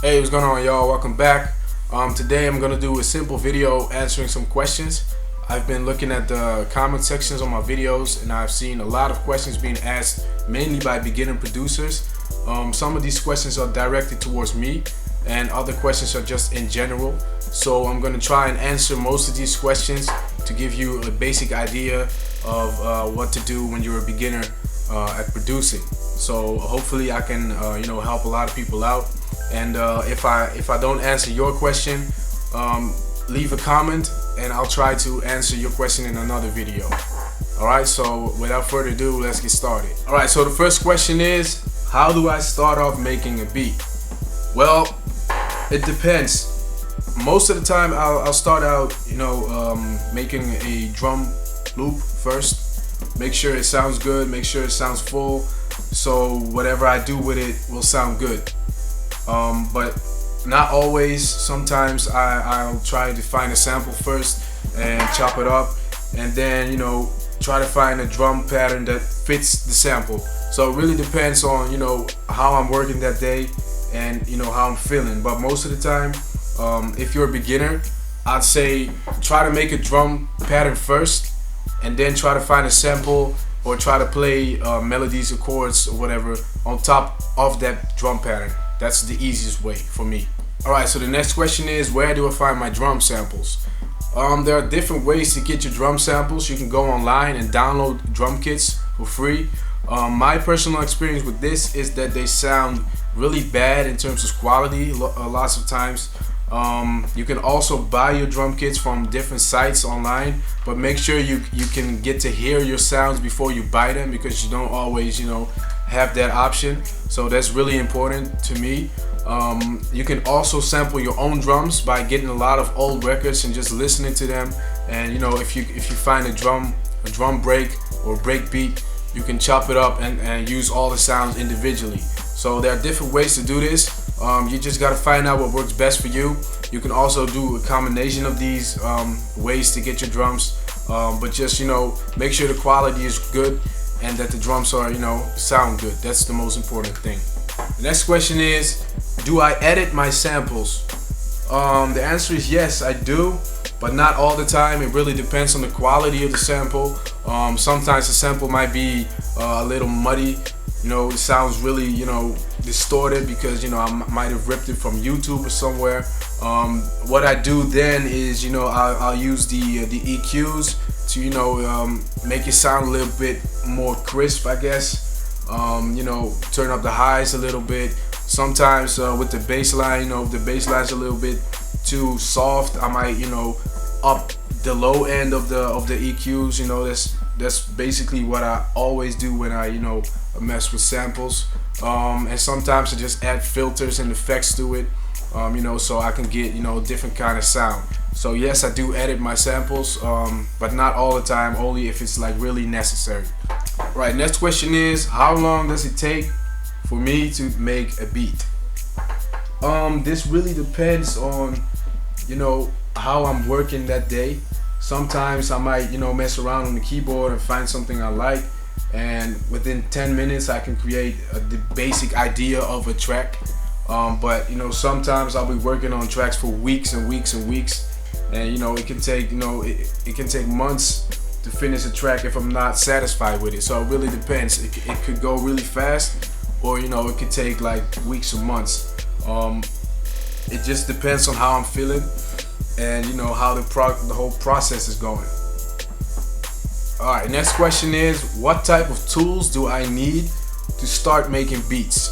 Hey, what's going on, y'all? Welcome back. Today I'm gonna do a simple video answering some questions. I've been looking at the comment sections on my videos and I've seen a lot of questions being asked, mainly by beginner producers. Some of these questions are directed towards me and other questions are just in general. So I'm gonna try and answer most of these questions to give you a basic idea of what to do when you're a beginner at producing. So hopefully I can help a lot of people out. And if I don't answer your question, leave a comment and I'll try to answer your question in another video. Alright, so without further ado, let's get started. Alright, so the first question is, how do I start off making a beat? Well, it depends. Most of the time I'll start out making a drum loop first. Make sure it sounds good, make sure it sounds full, so whatever I do with it will sound good. But not always. Sometimes I'll try to find a sample first and chop it up, and then try to find a drum pattern that fits the sample. So it really depends on how I'm working that day and how I'm feeling. But most of the time, if you're a beginner, I'd say try to make a drum pattern first and then try to find a sample or try to play melodies or chords or whatever on top of that drum pattern. That's the easiest way for me. Alright, so the next question is, where do I find my drum samples? There are different ways to get your drum samples. You can go online and download drum kits for free. My personal experience with this is that they sound really bad in terms of quality lots of times. You can also buy your drum kits from different sites online, but make sure you can get to hear your sounds before you buy them, because you don't always have that option. So that's really important to me. You can also sample your own drums by getting a lot of old records and just listening to them. And if you find a drum break or break beat, you can chop it up and use all the sounds individually. So there are different ways to do this. You just gotta find out what works best for you. You can also do a combination of these ways to get your drums, but just make sure the quality is good and that the drums are sound good. That's the most important thing. The next question is, do I edit my samples? The answer is yes, I do, but not all the time. It really depends on the quality of the sample. Sometimes the sample might be a little muddy. It sounds really distorted because I might have ripped it from YouTube or somewhere. What I do then is I'll use the EQs to make it sound a little bit more crisp, I guess. Turn up the highs a little bit. Sometimes with the bass line, if the bass line's a little bit too soft, I might up the low end of the EQs. That's basically what I always do when I mess with samples. And sometimes I just add filters and effects to it, so I can get different kind of sound. So yes, I do edit my samples, but not all the time, only if it's like really necessary. Right, next question is, how long does it take for me to make a beat? This really depends on how I'm working that day. Sometimes I might mess around on the keyboard and find something I like, and within 10 minutes I can create the basic idea of a track. But sometimes I'll be working on tracks for weeks and weeks and weeks, and it can take it can take months to finish a track if I'm not satisfied with it. So it really depends. It could go really fast, or it could take like weeks or months. It just depends on how I'm feeling and how the whole process is going. Alright, next question is, what type of tools do I need to start making beats?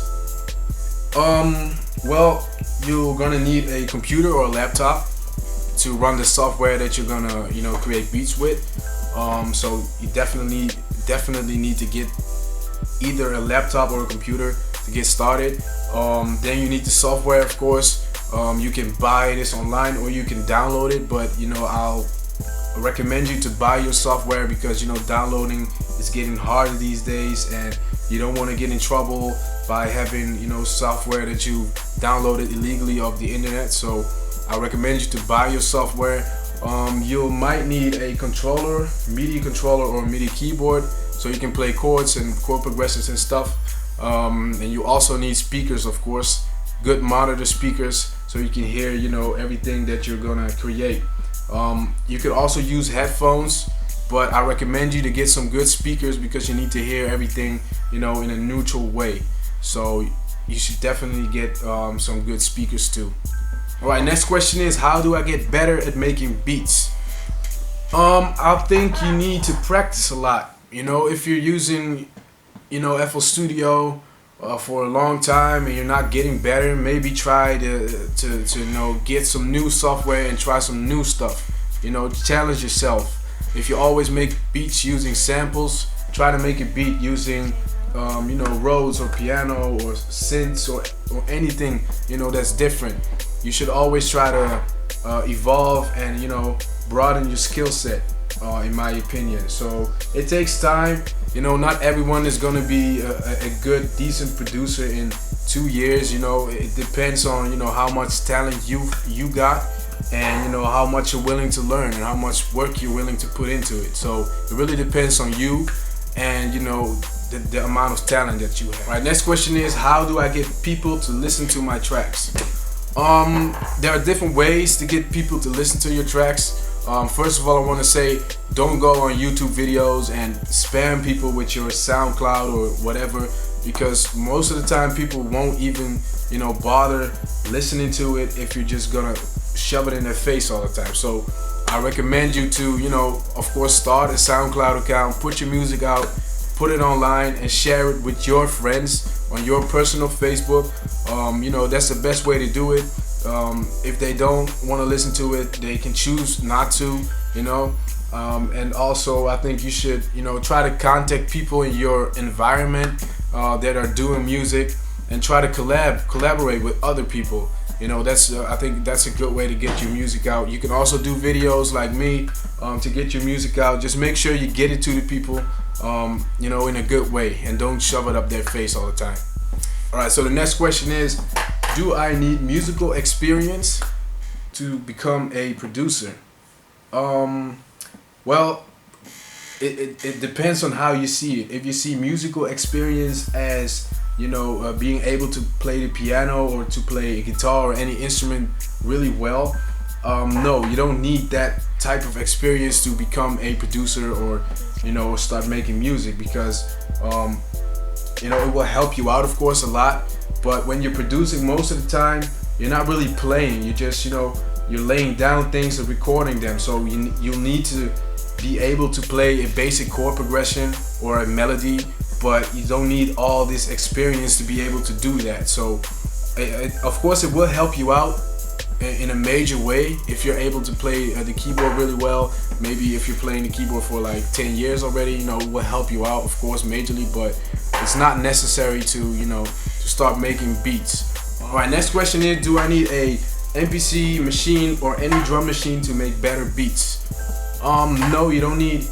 Well, you're gonna need a computer or a laptop to run the software that you're gonna create beats with. So you definitely need to get either a laptop or a computer to get started. Then you need the software, of course. You can buy this online or you can download it, but I'll recommend you to buy your software because downloading is getting harder these days, and you don't want to get in trouble by having software that you downloaded illegally off the internet. So I recommend you to buy your software. You might need a controller, MIDI controller or MIDI keyboard, so you can play chords and chord progressions and stuff. And you also need speakers, of course. good monitor speakers so you can hear, you know, everything that you're gonna create. You could also use headphones, but I recommend you to get some good speakers because you need to hear everything, you know, in a neutral way. So you should definitely get some good speakers too. Alright, next question is, how do I get better at making beats? I think you need to practice a lot. You know, if you're using, you know, FL Studio for a long time and you're not getting better, maybe try to you know, get some new software and try some new stuff. You know, challenge yourself. If you always make beats using samples, try to make a beat using you know, Rhodes or piano or synths or anything, you know, that's different. You should always try to evolve and, you know, broaden your skill set, in my opinion. So it takes time. You know, not everyone is going to be a good, decent producer in 2 years. You know, it depends on, you know, how much talent you got, and, you know, how much you're willing to learn and how much work you're willing to put into it. So it really depends on you and, you know, the amount of talent that you have. All right, next question is, how do I get people to listen to my tracks? There are different ways to get people to listen to your tracks. First of all, I want to say, don't go on YouTube videos and spam people with your SoundCloud or whatever, because most of the time people won't even, you know, bother listening to it if you're just gonna shove it in their face all the time. So I recommend you to, you know, of course, start a SoundCloud account, put your music out, put it online and share it with your friends on your personal Facebook. You know, that's the best way to do it. If they don't want to listen to it, they can choose not to, you know. And also, I think you should, you know, try to contact people in your environment that are doing music and try to collaborate with other people. You know, that's I think that's a good way to get your music out. You can also do videos like me to get your music out. Just make sure you get it to the people, you know, in a good way, and don't shove it up their face all the time. Alright, so the next question is, do I need musical experience to become a producer? Well, it depends on how you see it. If you see musical experience as, you know, being able to play the piano or to play a guitar or any instrument really well, no, you don't need that type of experience to become a producer or, you know, start making music, because you know, it will help you out, of course, a lot. But when you're producing, most of the time you're not really playing. You just, you know, you're laying down things and recording them. So you'll need to be able to play a basic chord progression or a melody, but you don't need all this experience to be able to do that. So of course it will help you out in a major way if you're able to play the keyboard really well. Maybe if you're playing the keyboard for like 10 years already, you know, it will help you out, of course, majorly, but it's not necessary to, you know, to start making beats. Alright, next question is, do I need a MPC machine or any drum machine to make better beats? No, you don't need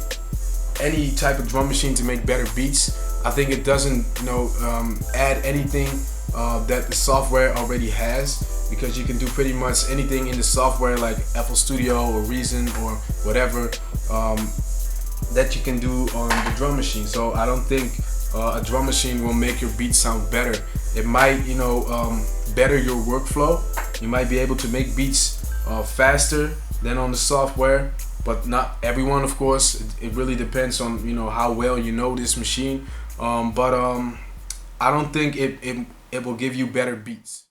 any type of drum machine to make better beats. I think it doesn't, you know, add anything that the software already has, because you can do pretty much anything in the software like FL Studio or Reason or whatever that you can do on the drum machine. So I don't think a drum machine will make your beat sound better. It might, you know, better your workflow. You might be able to make beats faster than on the software, but not everyone, of course. It really depends on, you know, how well you know this machine. But I don't think it will give you better beats.